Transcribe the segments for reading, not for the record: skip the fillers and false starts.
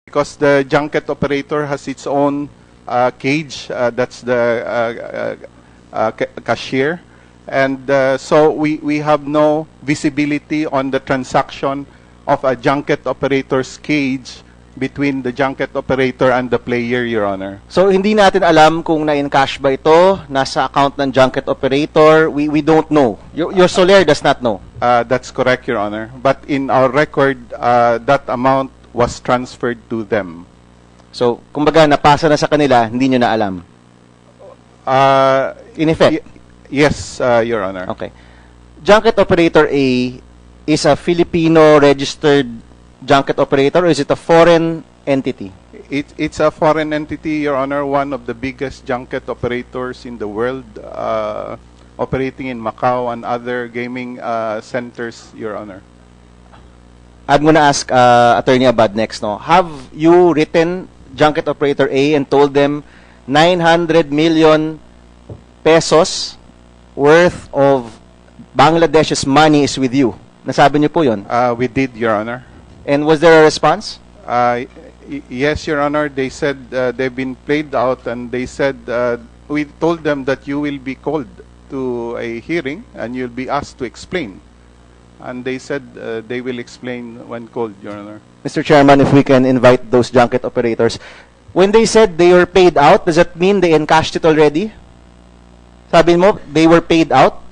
because the junket operator has its own cage, that's the cashier. And so we have no visibility on the transaction of a junket operator's cage between the junket operator and the player, Your Honor. So, hindi natin alam kung na-encash ba ito, nasa account ng junket operator. We don't know. Your Soler does not know. That's correct, Your Honor. But in our record, that amount was transferred to them. So, kumbaga, napasa na sa kanila, hindi nyo na alam. In effect? Yes, Your Honor. Okay. Junket operator A is a Filipino registered junket operator, or is it a foreign entity? It's a foreign entity, Your Honor, one of the biggest junket operators in the world, operating in Macau and other gaming centers, Your Honor. I'm going to ask Attorney Abad next. No? Have you written junket operator A and told them 900 million pesos worth of Bangladesh's money is with you? Nasabi niyo po yun? We did, Your Honor. And was there a response? Yes, Your Honor. They said they've been played out, and they said we told them that you will be called to a hearing and you'll be asked to explain. And they said they will explain when called, Your Honor. Mr. Chairman, if we can invite those junket operators. When they said they were paid out, does that mean they encashed it already? Sabi mo, they were paid out?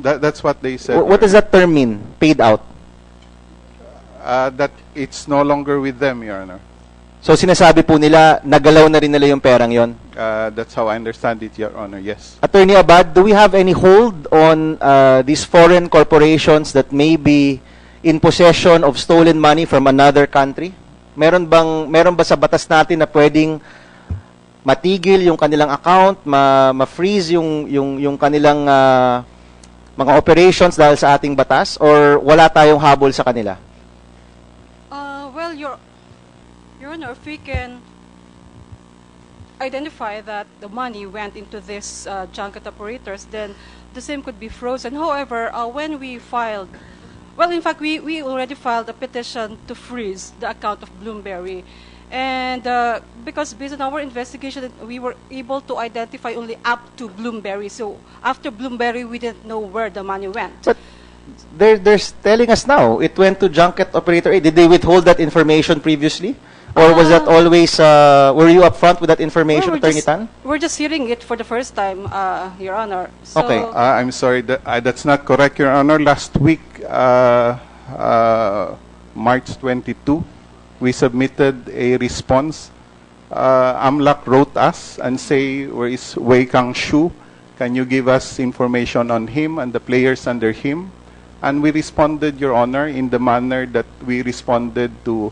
That's what they said. What does that term mean, paid out? That it's no longer with them, Your Honor. So sinasabi po nila, nagalaw na rin nila yung perang yon? That's how I understand it, Your Honor, yes. Attorney Abad, do we have any hold on these foreign corporations that may be in possession of stolen money from another country? Meron ba sa batas natin na pwedeng matigil yung kanilang account, ma-freeze yung kanilang mga operations dahil sa ating batas, or wala tayong habol sa kanila? Well, Your Honor, if we can identify that the money went into these junket operators, then the same could be frozen. However, when we filed, well, in fact, we already filed a petition to freeze the account of Bloomberry. And because based on our investigation, we were able to identify only up to Bloomberry. So after Bloomberry, we didn't know where the money went. But they're telling us now, it went to junket operator A. Did they withhold that information previously? Or was that always, were you upfront with that information, well, Attorney Tan? We're just hearing it for the first time, Your Honor. So, okay. I'm sorry, that's not correct, Your Honor. Last week, March 22, we submitted a response. AMLAC wrote us and say, where is Wei Kang Shu? Can you give us information on him and the players under him? And we responded, Your Honor, in the manner that we responded to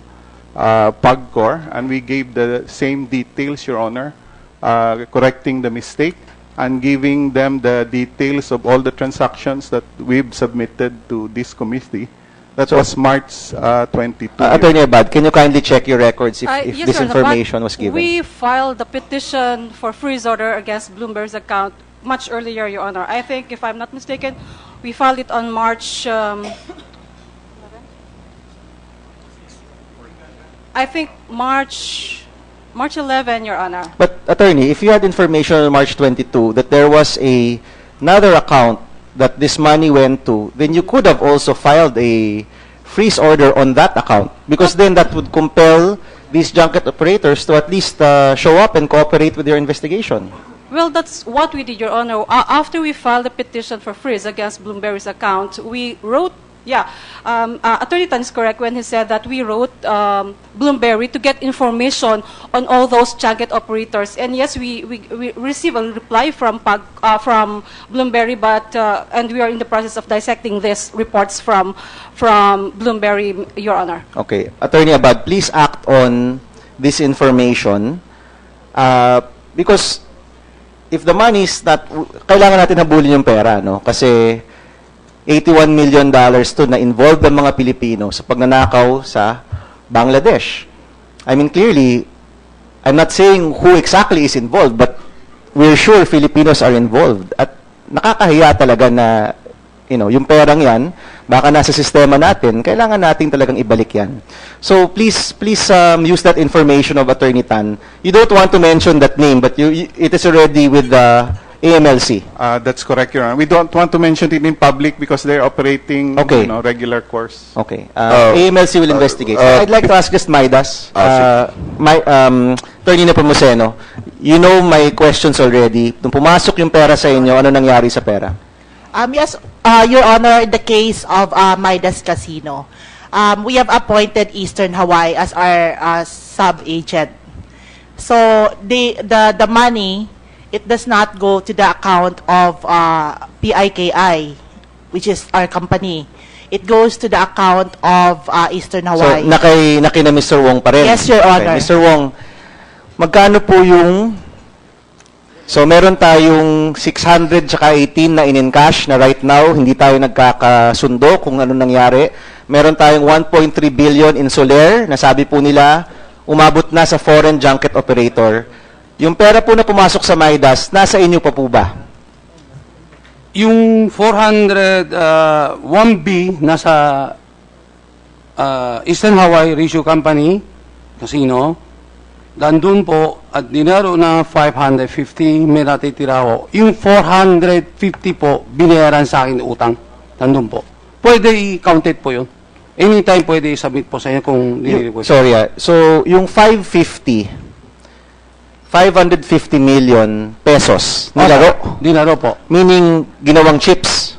PAGCOR, and we gave the same details, Your Honor, correcting the mistake and giving them the details of all the transactions that we've submitted to this committee. That was March 22. Attorney Abad, can you kindly check your records if yes, this Your Honor, information was given? We filed the petition for freeze order against Bloomberg's account much earlier, Your Honor. I think, if I'm not mistaken, we filed it on March... I think March 11, Your Honor. But, Attorney, if you had information on March 22 that there was another account that this money went to, then you could have also filed a freeze order on that account, because then that would compel these junket operators to at least show up and cooperate with your investigation. Well, that's what we did, Your Honor. After we filed the petition for freeze against Bloomberg's account, we wrote, Attorney Tan is correct when he said that we wrote Bloomberry to get information on all those junket operators. And yes, we received a reply from Bloomberry, but and we are in the process of dissecting these reports from Bloomberry, Your Honor. Okay, Attorney Abad, please act on this information because if the money is not, kailangan natin habulin yung pera, no? Kasi $81 million to na involved ang mga Pilipino sa pagnanakaw sa Bangladesh. I mean, clearly, I'm not saying who exactly is involved, but we're sure Filipinos are involved. At nakakahiya talaga na yung perang yan, baka nasa sistema natin, kailangan natin talagang ibalik yan. So please use that information of Attorney Tan. You don't want to mention that name, but it is already with the AMLC. That's correct, Your Honor. We don't want to mention it in public because they're operating Okay. regular course. Okay. AMLC will investigate. I'd like to ask just Maidas, Attorney Nepomuceno, you know my questions already. Nung pumasok yung pera sa inyo, ano nangyari sa pera? Yes, Your Honor, in the case of Midas Casino, we have appointed Eastern Hawaii as our sub-agent. So the money, it does not go to the account of PIKI, which is our company. It goes to the account of Eastern Hawaii. So, naki na Mr. Wong pa rin? Yes, Your Honor. Okay. Mr. Wong, magkano po yung... So, meron tayong 600 tsaka 18 na in-encash na right now, hindi tayo nagkakasundo kung ano nangyari. Meron tayong 1.3 billion in Soler, na sabi po nila, umabot na sa foreign junket operator. Yung pera po na pumasok sa Midas, nasa inyo pa po ba? Yung 1B nasa Eastern Hawaii Ratio Company, Casino, dandun po at dinaro na 550, may natitira ho. Yung 450 po, binayaran sa akin utang. Dandun po. Pwede i-counted po yun. Anytime pwede i-submit po sa inyo kung nire-request. Sorry, so yung 550 million pesos nilaro? Dinaro po. Meaning, ginawang chips?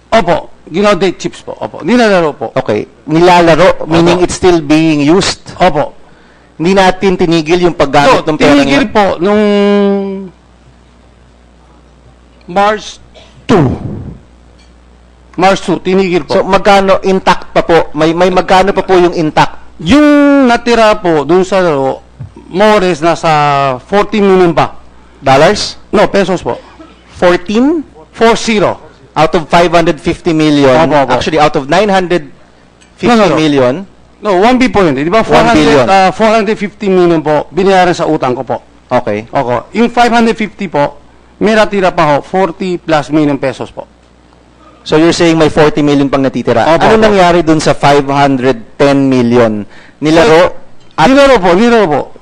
Opo. Ginawa date chips po. Opo. Dinalaro po. Okay. Nilalaro, meaning it's still being used? Opo. Hindi natin tinigil yung paggamit ng pera tinigil niya? po nung March 2. March 2, tinigil po. So, magkano intact pa po? May magkano pa po yung intact? Yung natira po dun sa laro, more or less nasa 40 million pa. Dollars? No, pesos po. 14? 40. Out of 550 million. Opo. Actually, out of 950 No. million. No, 1B po yun. Di ba? 1 billion. 450 million po, binayaran sa utang ko po. Okay. Okay. Yung 550 po, may natira pa ho, 40 plus million pesos po. So, you're saying may 40 million pang natitira. Opo, Ano opo. nangyari dun sa 510 million? Nilaro? Nilaro po.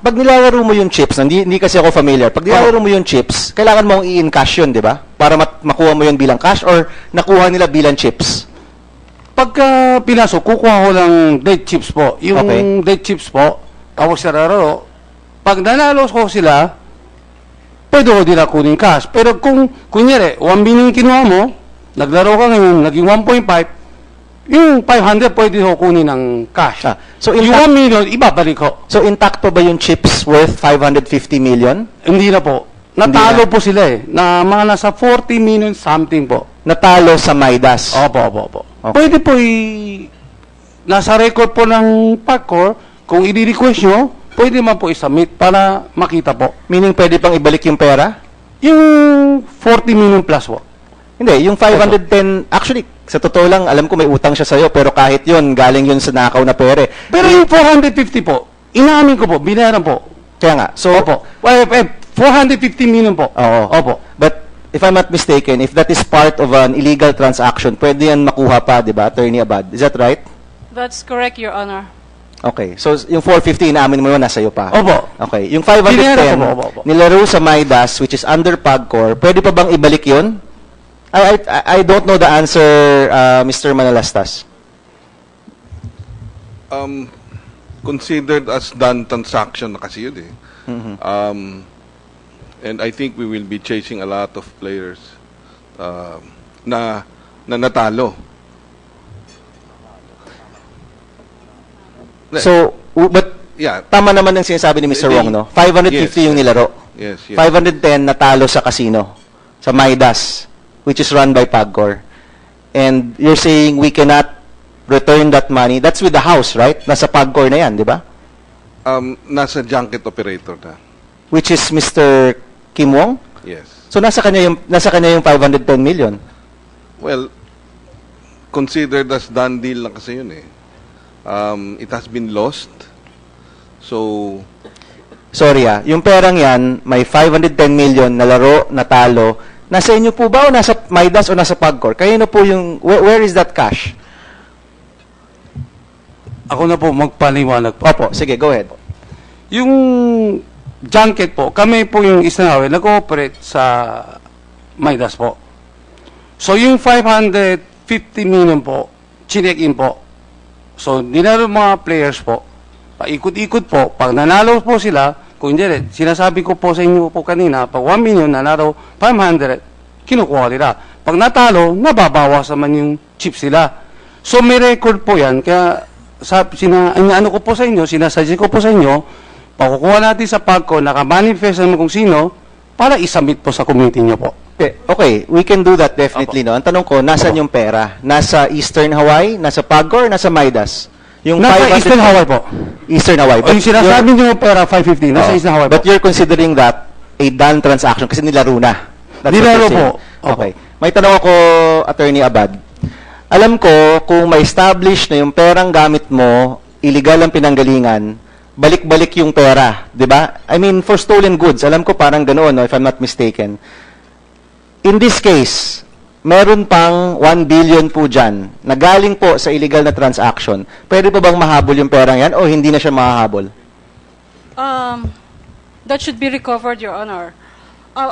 Pag nilalaro mo yung chips, hindi kasi ako familiar. Pag nilalaro mo yung chips, kailangan mong i-encash yun, di ba? Para makuha mo yun bilang cash or nakuha nila bilang chips? Pagka pinasok, kukuha ko ng date chips po. Yung Okay. date chips po, tapos sa raro, pag nanalo ko sila, pwede ko nila kunin cash. Pero kung, kunyari, 1 billion kinuha mo, naglaro ka ngayon, naging 1.5, yung 500 pwede ko kunin ng cash. So, Yung 1 million, ibabalik ko. So, intact pa ba yung chips worth 550 million? Hindi na po. Hindi Natalo po sila na mga nasa 40 million something po. Natalo sa Midas? Opo. Okay. Pwede po nasa record po ng PAGCOR, kung i-request nyo, pwede man po i-submit para makita po. Meaning pwede pang ibalik yung pera? Yung 40 million plus po. Hindi, yung 510, actually, sa totoo lang, alam ko may utang siya sa'yo, pero kahit yun, galing yun sa nakaw na pera. Pero yung 450 po, inaamin ko po, binayaran po. Kaya nga, so, Opo. 450 million po. Oo. Opo. But, if I'm not mistaken, if that is part of an illegal transaction, pwede yan makuha pa, di ba, Attorney Abad? Is that right? That's correct, Your Honor. Okay. So, yung 450, inaamin mo yun, nasa iyo pa. Opo. Okay. Yung 510, Binayaran ko po, opo. nilaro sa Midas, which is under PAGCOR, pwede pa bang ibalik yun? I don't know the answer, Mr. Manalastas. Considered as done transaction na kasi yun eh. And I think we will be chasing a lot of players na natalo. So, but Yeah. tama naman ang sinasabi ni Mr. Wong, no? 550 Yes, yung nilaro. Yes. 510 natalo sa casino, sa Midas, which is run by PAGCOR. And you're saying we cannot return that money. That's with the house, right? Nasa PAGCOR na yan, di ba? Nasa junket operator na. Which is Mr. Kim Wong? Yes. So nasa kanya yung 510 million. Well, considered as done deal na kasi yun eh. It has been lost. So, Sorry yung perang yan, may 510 million na laro, natalo, Nasa inyo po ba o nasa Midas o nasa Pagcor? Kayo na po yung, where is that cash? Ako na po magpaliwanag po. Opo, sige, go ahead. Yung junket po, kami po yung Isnaway, nag-ooperate sa Midas po. So yung 550 million po, chinek-in po. So dinaro mga players po, paikot-ikot po, pag nanalo po sila, kung hindi rin, sinasabi ko po sa inyo po kanina, pag 1 million nanalo, 500, kinukuha nila. Pag natalo, nababawas naman yung chips nila. So may record po yan, kaya ano ko po sa inyo, sinasuggest ko po sa inyo, pakukuha natin sa Pagcor, nakamanifest naman kung sino, para isubmit po sa committee nyo po. Okay, we can do that definitely. No? Ang tanong ko, nasan yung pera? Nasa Eastern Hawaii, nasa Pagcor, nasa Midas? Yung Nasa Eastern Hawaii po. Eastern Hawaii. O yung sinasabi nyo pera, 550, nasa Eastern Hawaii po. But you're considering that a done transaction kasi nilaro na. That's what Nilaro you're saying. po. Okay. May tanong ako, Attorney Abad. Alam ko, kung ma-establish na yung perang gamit mo, illegal ang pinanggalingan, balik-balik yung pera, di ba? I mean, for stolen goods, alam ko parang ganoon, no, if I'm not mistaken. In this case, meron pang 1 billion po dyan na galing po sa illegal na transaction. Pwede pa bang mahabol yung perang yan o hindi na siya mahahabol? That should be recovered, Your Honor.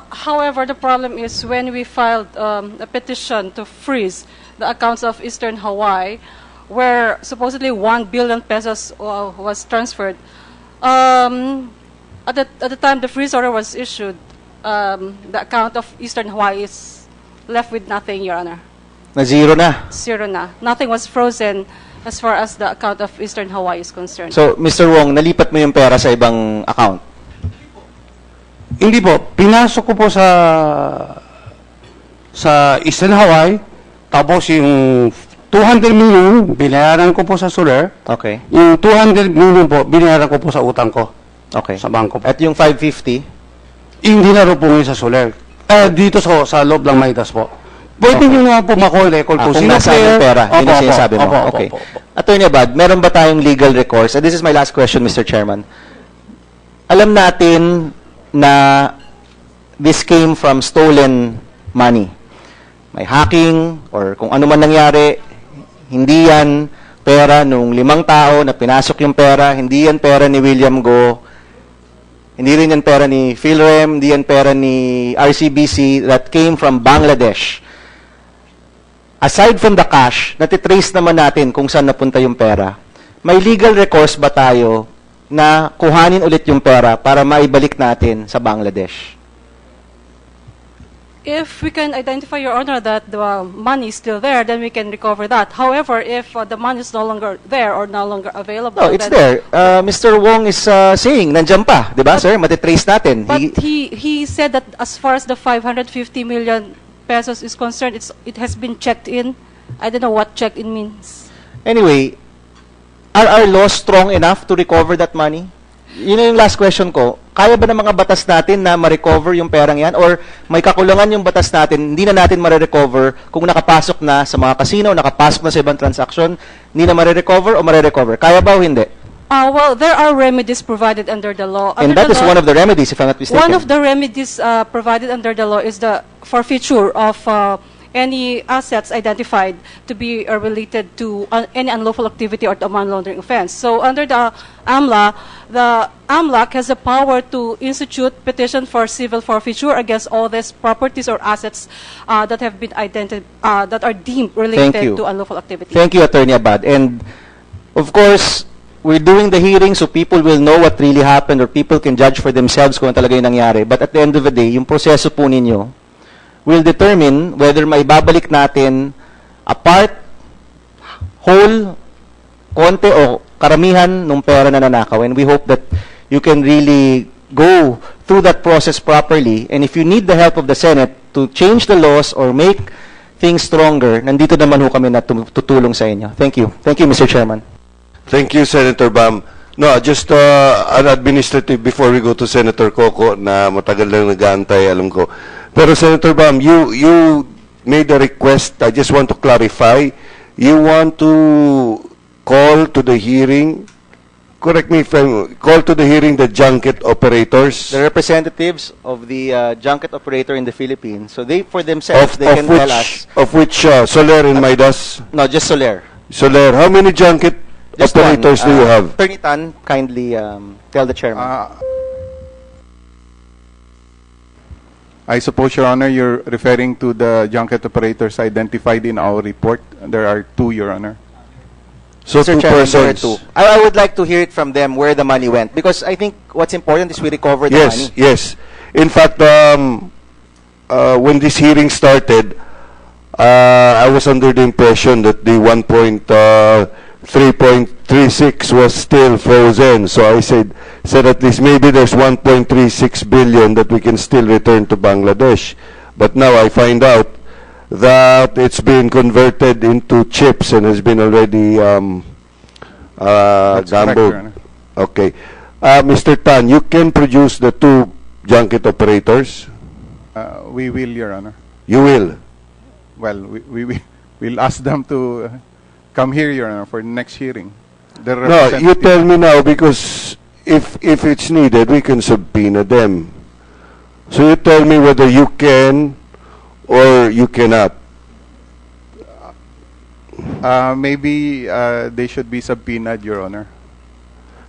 However, the problem is when we filed a petition to freeze the accounts of Eastern Hawaii, where supposedly 1 billion pesos was transferred. At the time the freeze order was issued, the account of Eastern Hawaii is left with nothing, Your Honor. Na zero na. Zero na. Nothing was frozen as far as the account of Eastern Hawaii is concerned. So, Mr. Wong, nalipat mo yung pera sa ibang account? Hindi po. Pinasok ko po sa Eastern Hawaii, tapos yung 200 million, binayaran ko po sa Solar. Okay. Yung 200 million po, binayaran ko po sa utang ko. Okay. Sa bangko po. At yung 550? Hindi na rin po ngayon sa Solar. Dito sa loob ng Midas po. Pwede nyo na po makoll-recall po. Kung nasa yung pera, yun yung sinasabi mo. Okay. Attorney Abad, meron ba tayong legal recourse? And this is my last question, Mr. Chairman. Alam natin na this came from stolen money. May hacking or kung ano man nangyari, hindi yan pera nung 5 tao na pinasok yung pera, hindi yan pera ni William Go, hindi rin yan pera ni Philrem, hindi yan pera ni RCBC that came from Bangladesh. Aside from the cash, natitrace naman natin kung saan napunta yung pera. May legal recourse ba tayo na kuhanin ulit yung pera para maibalik natin sa Bangladesh? If we can identify, Your Honor, that the money is still there, then we can recover that. However, if the money is no longer there or no longer available... No, it's there. Mr. Wong is saying, nandiyan pa, di ba, sir? Matitrace natin. But he said that as far as the 550 million pesos is concerned, it has been checked in. I don't know what checked in means. Anyway, are our laws strong enough to recover that money? Yun na yung last question ko. Kaya ba ng mga batas natin na ma-recover yung perang yan? Or may kakulangan yung batas natin, hindi na natin ma-recover kung nakapasok na sa mga casino, nakapasok na sa ibang transaction, hindi na ma-recover o ma-recover? Kaya ba o hindi? Well, there are remedies provided under the law. And that is one of the remedies, if I'm not mistaken. One of the remedies provided under the law is the forfeiture of any assets identified to be related to any unlawful activity or the money laundering offense. So under the AMLAC has the power to institute petition for civil forfeiture against all these properties or assets that have been that are deemed related to unlawful activity. Thank you, Attorney Abad. And of course, we're doing the hearing so people will know what really happened or people can judge for themselves kung ano talaga yung nangyari. But at the end of the day, yung proseso po ninyo will determine whether maibabalik natin a part, whole, konti o karamihan ng pera na nanakaw. And we hope that you can really go through that process properly. And if you need the help of the Senate to change the laws or make things stronger, nandito naman ho kami na tutulong sa inyo. Thank you. Thank you, Mr. Chairman. Thank you, Senator Bam. No, just an administrative before we go to Senator Coco na matagal lang nag-aantay, alam ko. Pero Senator Bam, you made a request. I just want to clarify. You want to call to the hearing correct me if I'm, call to the hearing the junket operators, The representatives of the junket operator in the Philippines. So they, for themselves, they can tell us. of which Soler and Midas? No, just Soler. Soler, how many junket Just operators one. do you have? Attorney Tan, kindly tell the chairman. I suppose, Your Honor, you're referring to the junket operators identified in our report. There are 2, Your Honor. So Mr. two Chairman, there are persons. 2. I would like to hear it from them where the money went, because I think what's important is we recover the Yes, money. yes. In fact, when this hearing started, I was under the impression that the 3.36 was still frozen. So I said at least maybe there's 1.36 billion that we can still return to Bangladesh. But now I find out that it's been converted into chips and has been already That's correct, gambled. Your Honor. Okay. Mr. Tan, you can produce the 2 junket operators? We will, Your Honor. You will? Well, we'll ask them to come here, Your Honor, for the next hearing. The No, you representative- tell me now, because if it's needed, we can subpoena them. So you tell me whether you can or you cannot. Maybe they should be subpoenaed, Your Honor.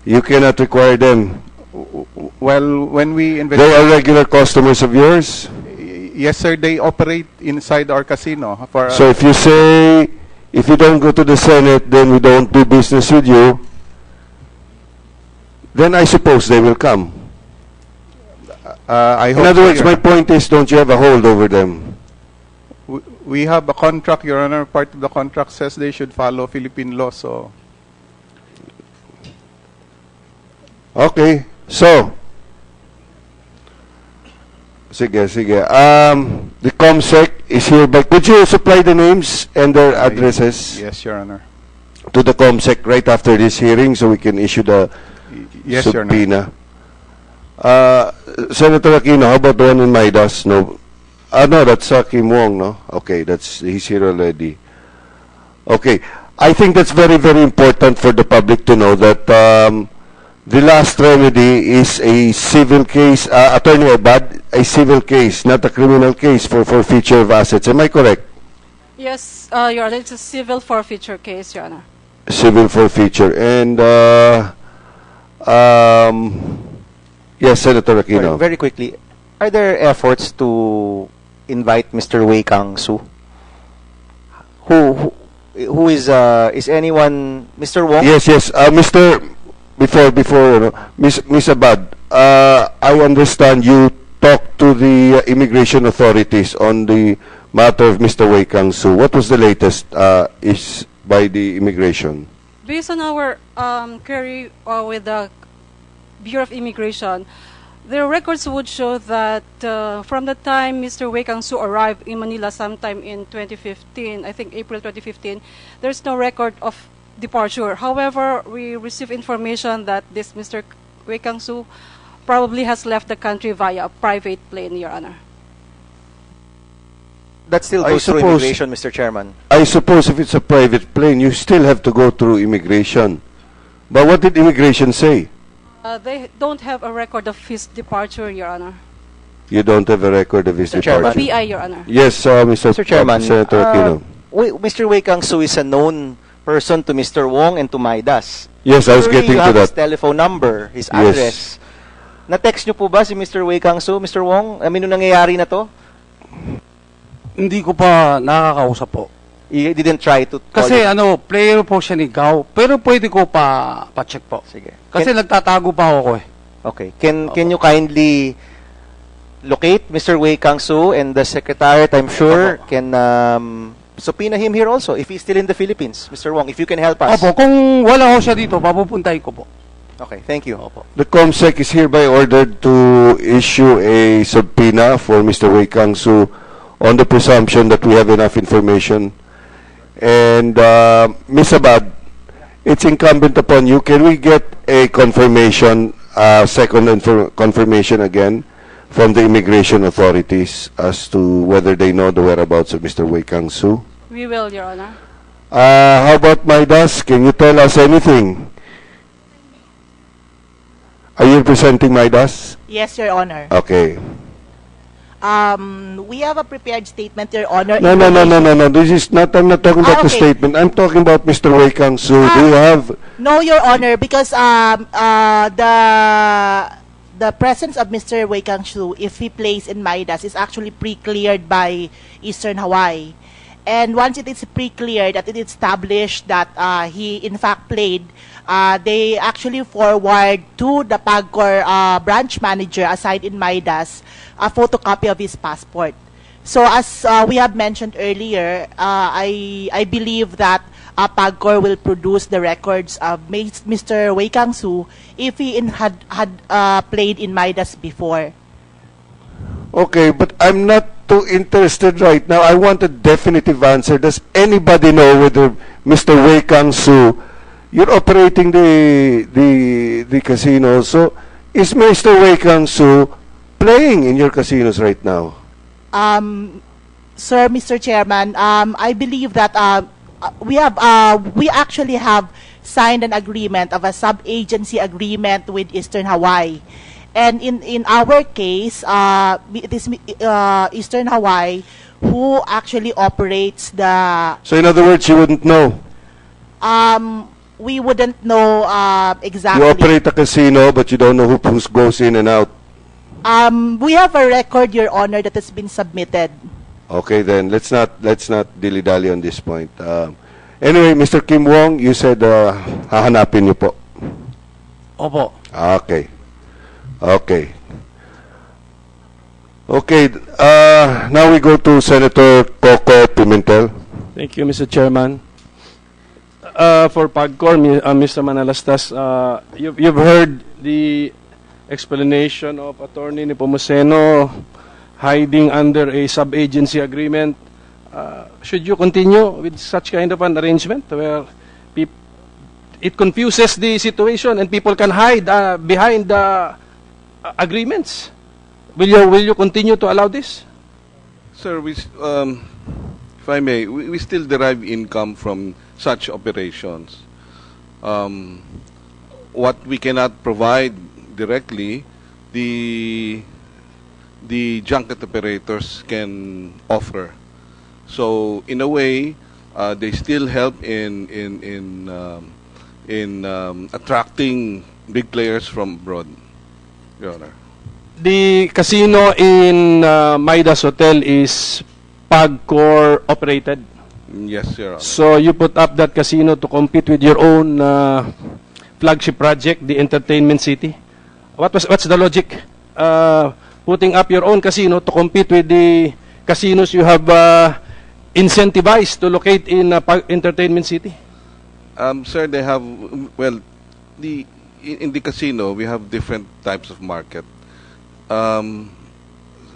You cannot require them. Well, when we They investigate, are regular customers of yours. yes, sir, they operate inside our casino. For, So if you say, if you don't go to the Senate, then we don't do business with you, then I suppose they will come. I hope In other so, words, Your my Honor. point is, don't you have a hold over them? We have a contract, Your Honor. Part of the contract says they should follow Philippine law. So, Okay. So, sige. The COMSEC is here, but could you supply the names and their addresses yes, Your Honor. to the COMSEC right after this hearing so we can issue the Yes, Your Honor. subpoena? Senator Aquino, how about the one in Midas? No. No, that's Kim Wong, no? Okay, he's here already. Okay. I think that's very, very important for the public to know that the last remedy is a civil case, Attorney Abad, a civil case, not a criminal case for forfeiture of assets. Am I correct? Yes, Your Honor, it's a civil forfeiture case, Your Honor. Civil forfeiture. And, yes, Senator Aquino. Very quickly, are there efforts to invite Mr. Wei Kang Su? Who is anyone, Mr. Wong? Yes, before, Miss Abad, I understand you talked to the immigration authorities on the matter of Mr. Wei Kang Su. What was the latest is by the immigration? Based on our query with the Bureau of Immigration, their records would show that from the time Mr. Wei Kang Su arrived in Manila sometime in 2015, I think April 2015, there's no record of departure. However, we received information that this Mr. Wei Kang Su probably has left the country via a private plane, Your Honor. That still I goes through suppose- immigration, Mr. Chairman. I suppose if it's a private plane, you still have to go through immigration. But what did immigration say? They don't have a record of his departure, Your Honor. You don't have a record of his Mr. Chairman. departure? BI, Your Honor. Yes, Mr. Chairman, Senator Aquino. Mr. Wei Kang Su is a known person to Mr. Wong and to Midas. Yes, I was Surely getting you to have his that. telephone number, his Yes. address. Na-text nyo po ba si Mr. Wei Kang Su, Mr. Wong? Nung nangyayari na to? Hindi ko pa nakakausap po. You didn't try to call Kasi it? player po siya ni Gao. Pero pwede ko pa-check po. Sige. Kasi nagtatago pa ako eh. Okay. Can you kindly locate Mr. Wei Kang Su, and the Secretariat, I'm sure, can subpoena him here also if he's still in the Philippines. Mr. Wong, if you can help us. Opo, kung wala ho siya dito, papupuntahin ko po. Okay, thank you. Opo. The COMSEC is hereby ordered to issue a subpoena for Mr. Wei Kang Su on the presumption that we have enough information. And Ms. Abad, it's incumbent upon you. Can we get a confirmation, confirmation again from the immigration authorities as to whether they know the whereabouts of Mr. Wei Kang Su? We will, Your Honor. How about Midas? Can you tell us anything? Are you representing Midas? Yes, Your Honor. Okay. We have a prepared statement, Your Honor. No, no, no, no, no, no. This is not, I'm not talking about the okay. statement. I'm talking about Mr. Wei Kang Su. Do you have... No, Your Honor, because the presence of Mr. Wei Kang Su, if he plays in Midas, is actually pre-cleared by Eastern Hawaii. And once it is pre-cleared, that it is established that he in fact played, they actually forward to the PAGCOR branch manager assigned in Midas a photocopy of his passport. So as we have mentioned earlier, I believe that PAGCOR will produce the records of Mr. Wei Kang Su if he had played in Midas before. Okay, but I'm not too interested right now. I want a definitive answer. Does anybody know whether Mr. Wei Kang Su, you're operating the casino, so is Mr. Wei Kang Su playing in your casinos right now? Sir, Mr. Chairman, I believe that we actually have signed an agreement of a sub-agency agreement with Eastern Hawaii. And in our case, it is Eastern Hawaii who actually operates the... So in other words, you wouldn't know? We wouldn't know exactly. You operate a casino, but you don't know who goes in and out? We have a record, Your Honor, that has been submitted. Okay, then let's not dilly-dally on this point. Anyway, Mr. Kim Wong, you said hahanapin niyo po. Opo. Okay. Okay. Okay, now we go to Senator Coco Pimentel. Thank you, Mr. Chairman. For PAGCOR, Mr. Manalastas, you've heard the explanation of Attorney Nepomuceno hiding under a sub-agency agreement. Should you continue with such kind of an arrangement where it confuses the situation and people can hide behind the agreements? Will you continue to allow this? Sir, if I may, we still derive income from such operations. What we cannot provide directly, the junket operators can offer. So in a way, they still help in attracting big players from abroad, Your Honor. The casino in Midas Hotel is PAGCOR operated. Yes, Your Honor. So you put up that casino to compete with your own flagship project, the Entertainment City. What's the logic? Putting up your own casino to compete with the casinos you have incentivized to locate in Entertainment City? Sir, they have, well, in the casino, we have different types of market.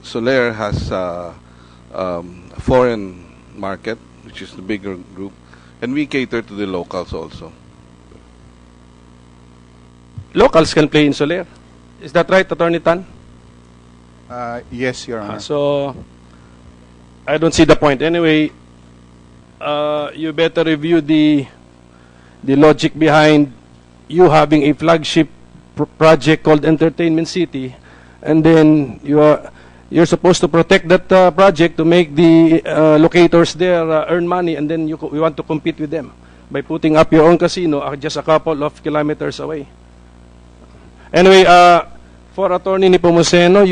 Soler has a foreign market, which is the bigger group, and we cater to the locals also. Locals can play in Soler. Is that right, Attorney Tan? Yes, Your Honor. So, I don't see the point. Anyway, you better review the logic behind you having a flagship project called Entertainment City, and then you're supposed to protect that project to make the locators there earn money, and then you want to compete with them by putting up your own casino just a couple of kilometers away. Anyway, for Attorney Nepomuceno,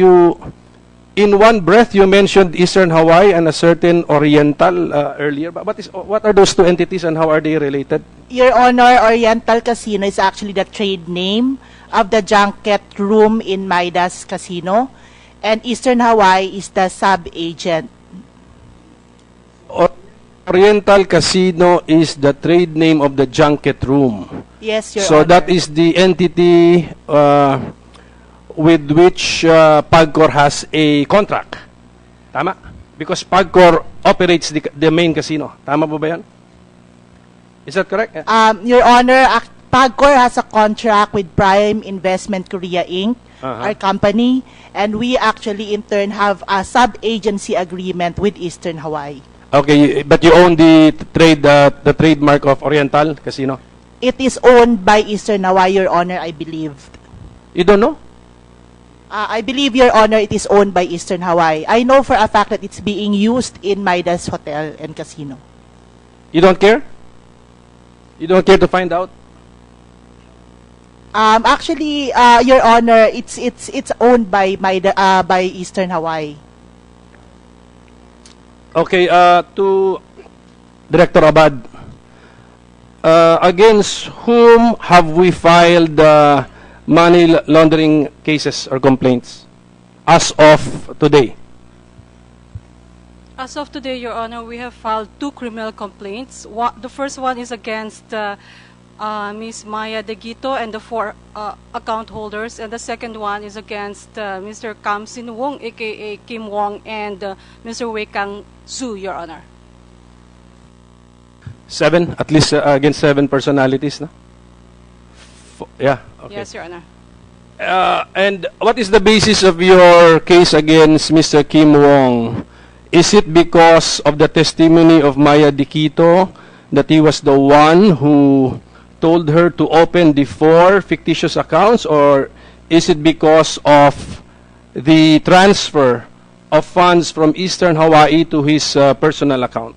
in one breath you mentioned Eastern Hawaii and a certain Oriental earlier. But what are those two entities and how are they related? Your Honor, Oriental Casino is actually the trade name of the junket room in Midas Casino, and Eastern Hawaii is the sub-agent. Oriental Casino is the trade name of the junket room. Yes, Your So Honor. that is the entity with which PAGCOR has a contract. Tama? Because PAGCOR operates the main casino. Tama po ba yan? Is that correct? Your Honor, PAGCOR has a contract with Prime Investment Korea Inc., our company, and we actually in turn have a sub-agency agreement with Eastern Hawaii. Okay, but you own the trademark of Oriental Casino? It is owned by Eastern Hawaii, Your Honor, I believe. You don't know? I believe, Your Honor, it is owned by Eastern Hawaii. I know for a fact that it's being used in Midas Hotel and Casino. You don't care? You don't care to find out? Actually, Your Honor, it's owned by by Eastern Hawaii. Okay, to Director Abad, against whom have we filed money laundering cases or complaints as of today? As of today, Your Honor, we have filed 2 criminal complaints. The first one is against Ms. Maya De Guito and the 4 account holders, and the second one is against Mr. Kam Sin Wong, aka Kim Wong, and Mr. Wei Kang Su, Your Honor. 7, at least against 7 personalities, no? Yeah. Okay. Yes, Your Honor. And what is the basis of your case against Mr. Kim Wong? Is it because of the testimony of Maya De Guito that he was the one who told her to open the 4 fictitious accounts, or is it because of the transfer of funds from Eastern Hawaii to his personal account?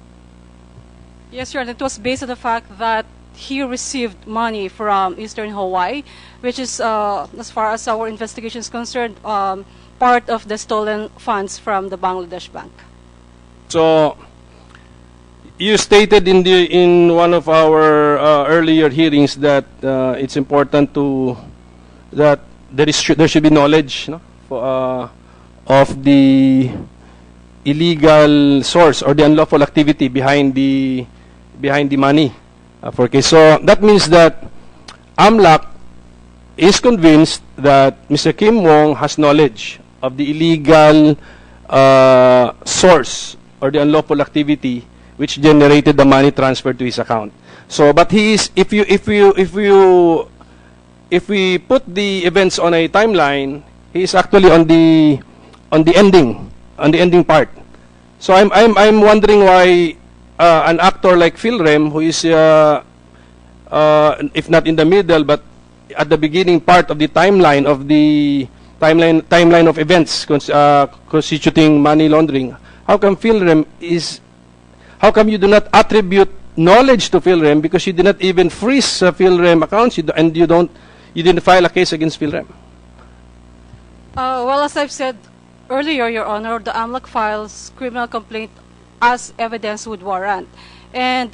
Yes, Your Honor. It was based on the fact that he received money from Eastern Hawaii, which is, as far as our investigation is concerned, part of the stolen funds from the Bangladesh Bank. So, you stated in one of our earlier hearings that it's important that there should be knowledge, no, of the illegal source or the unlawful activity behind the money. So that means that AMLAC is convinced that Mr. Kim Wong has knowledge of the illegal source or the unlawful activity which generated the money transferred to his account. So, but he is, if we put the events on a timeline, he is actually on the ending part. So I'm wondering why an actor like Philrem, who is if not in the middle but at the beginning part of the timeline of events constituting money laundering, how come you do not attribute knowledge to Philrem, because you did not even freeze Philrem accounts and you didn't file a case against Philrem? Well, as I've said earlier, Your Honor, the AMLAC files criminal complaint as evidence would warrant. And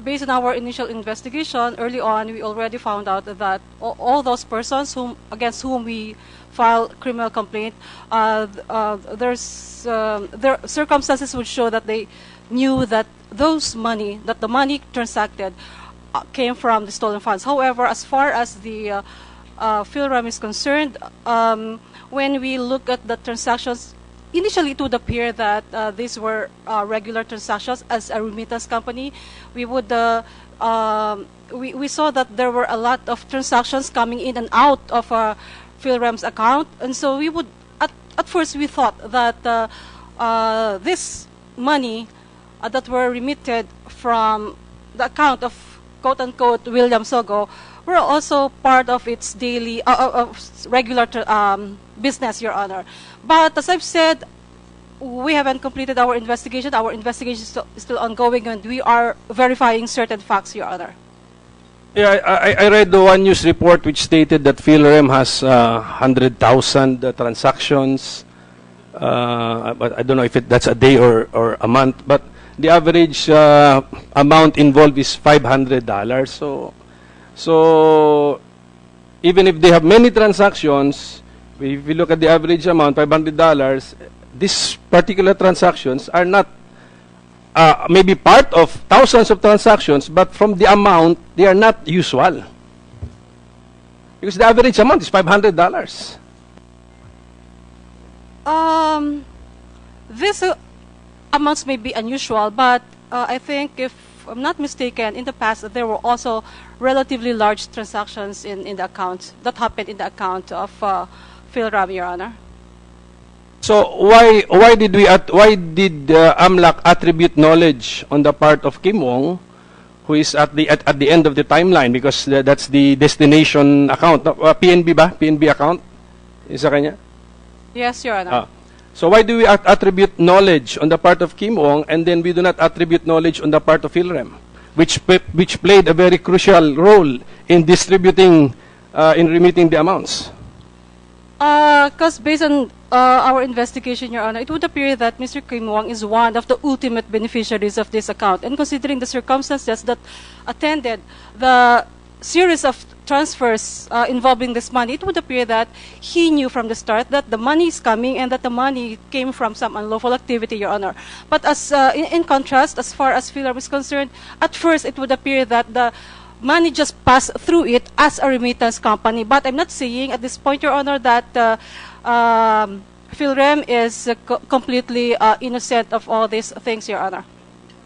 based on our initial investigation, early on, we already found out that all those persons against whom we file criminal complaint, their circumstances would show that they knew that the money transacted came from the stolen funds. However, as far as the Philrem is concerned, when we look at the transactions, initially it would appear that these were regular transactions. As a remittance company, we would we saw that there were a lot of transactions coming in and out of Philrem's account, and so we would at first we thought that this money that were remitted from the account of quote-unquote William Sogo were also part of its daily regular business, Your Honor. But as I've said, we haven't completed our investigation. Our investigation is still ongoing, and we are verifying certain facts, Your Honor. Yeah, I read the one news report which stated that Philrem has 100,000 transactions. But I don't know if that's a day or a month. But the average amount involved is $500. So even if they have many transactions, if we look at the average amount, $500, these particular transactions are not maybe part of thousands of transactions, but from the amount, they are not usual. Because the average amount is $500. These amounts may be unusual, but I think, if I'm not mistaken, in the past there were also relatively large transactions in the account that happened in the account of Philrem, Your Honor. So why did AMLAC attribute knowledge on the part of Kim Wong who is at the end of the timeline because that's the destination account. PNB ba? PNB account? Isa kanya? Yes, Your Honor. So why do we attribute knowledge on the part of Kim Wong and then we do not attribute knowledge on the part of Philrem, which played a very crucial role in distributing, in remitting the amounts? Because based on our investigation, Your Honor, it would appear that Mr. Kim Wong is one of the ultimate beneficiaries of this account. And considering the circumstances that attended the series of transfers involving this money, it would appear that he knew from the start that the money is coming and that the money came from some unlawful activity, Your Honor. But as in contrast, as far as Philrem is concerned, at first it would appear that the money just passed through it as a remittance company. But I'm not saying at this point, Your Honor, that Philrem is completely innocent of all these things, Your Honor.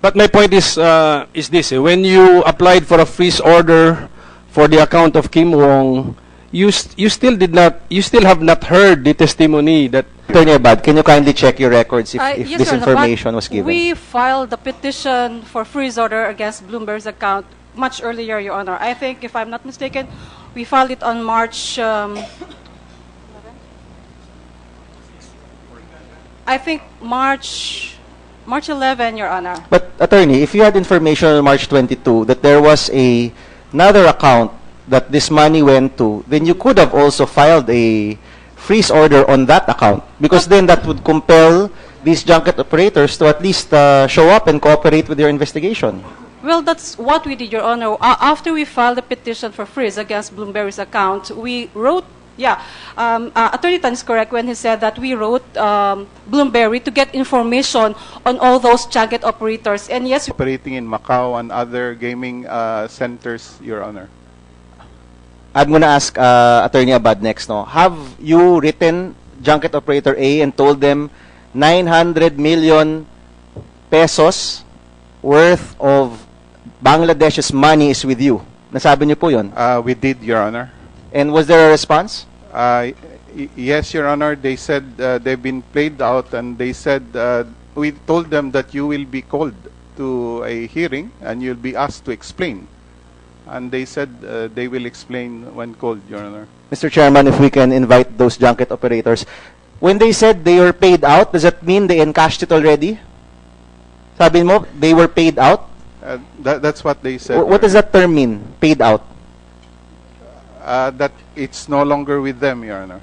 But my point is this: when you applied for a freeze order for the account of Kim Wong, you still have not heard the testimony that. Attorney Abad, can you kindly check your records if Yes, this Your Honor, information but was given? we filed the petition for freeze order against Bloomberg's account much earlier, Your Honor. I think, if I'm not mistaken, we filed it on March. I think March 11, Your Honor. But attorney, if you had information on March 22 that there was another account that this money went to, then you could have also filed a freeze order on that account, because then that would compel these junket operators to at least show up and cooperate with your investigation. Well, that's what we did, Your Honor. After we filed the petition for freeze against Bloomberg's account, we wrote, Attorney Tan is correct when he said that we wrote Bloomberg to get information on all those junket operators. And yes, Operating in Macau and other gaming centers, Your Honor. I'm going to ask Attorney Abad next. No? Have you written junket operator A and told them 900 million pesos worth of Bangladesh's money is with you? Nasabi niyo po yun? We did, Your Honor. And was there a response? Yes, Your Honor. They said they've been played out, and they said we told them that you will be called to a hearing and you'll be asked to explain. And they said they will explain when called, Your Honor. Mr. Chairman, if we can invite those junket operators. When they said they were paid out, does that mean they encashed it already? Sabi mo, they were paid out? That's what they said. What does that term mean, paid out? That it's no longer with them, Your Honor.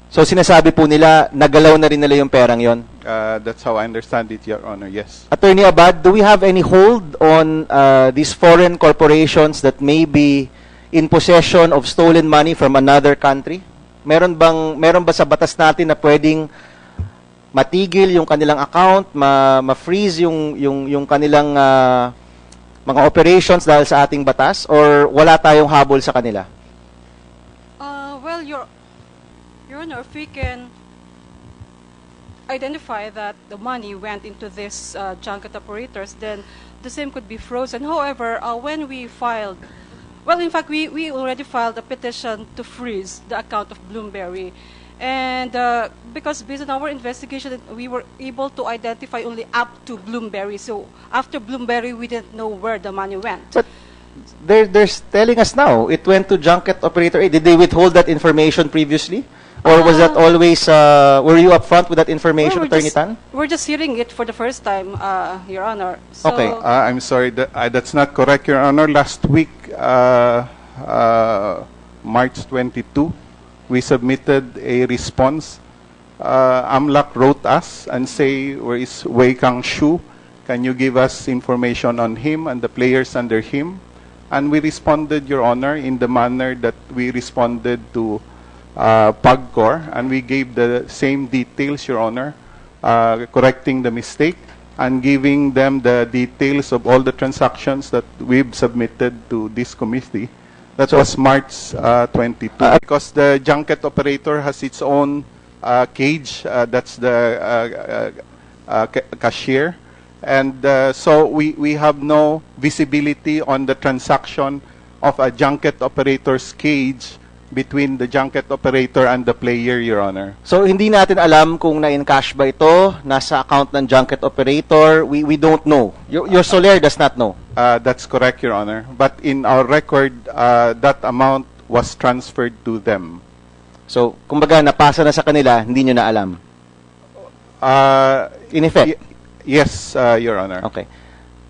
So sinasabi po nila, nagalaw na rin nila yung perang yon? That's how I understand it, Your Honor, yes. Attorney Abad, do we have any hold on these foreign corporations that may be in possession of stolen money from another country? Meron ba sa batas natin na pwedeng matigil yung kanilang account, ma-freeze yung kanilang mga operations dahil sa ating batas, or wala tayong habol sa kanila? Well, Your Honor, if we can identify that the money went into these junket operators, then the same could be frozen. However, when we filed, well, in fact, we already filed a petition to freeze the account of Bloomberg. And because based on our investigation, we were able to identify only up to Bloomberg. So after Bloomberg, we didn't know where the money went. But they're telling us now, it went to junket operator A. Did they withhold that information previously? Or was that always, were you upfront with that information, Attorney Tan? We're just hearing it for the first time, Your Honor. So, Okay. I'm sorry, that's not correct, Your Honor. Last week, March 22, we submitted a response. Amlak wrote us and say, where is Wei Kang Shu? Can you give us information on him and the players under him? And we responded, Your Honor, in the manner that we responded to PAGCOR, and we gave the same details, Your Honor, correcting the mistake and giving them the details of all the transactions that we've submitted to this committee. That was March 22. Because the junket operator has its own cage, that's the cashier. And so we have no visibility on the transaction of a junket operator's cage between the junket operator and the player, Your Honor. So hindi natin alam kung na-encash ba ito, nasa account ng junket operator. We don't know. Your Soler does not know. That's correct, Your Honor. But in our record, that amount was transferred to them. So, kumbaga, napasa na sa kanila, hindi nyo na alam. In effect? Yes, Your Honor. Okay.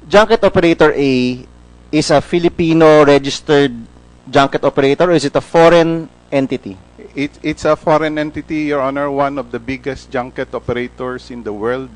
Junket Operator A is a Filipino registered junket operator, or is it a foreign entity? It's a foreign entity, Your Honor, one of the biggest junket operators in the world.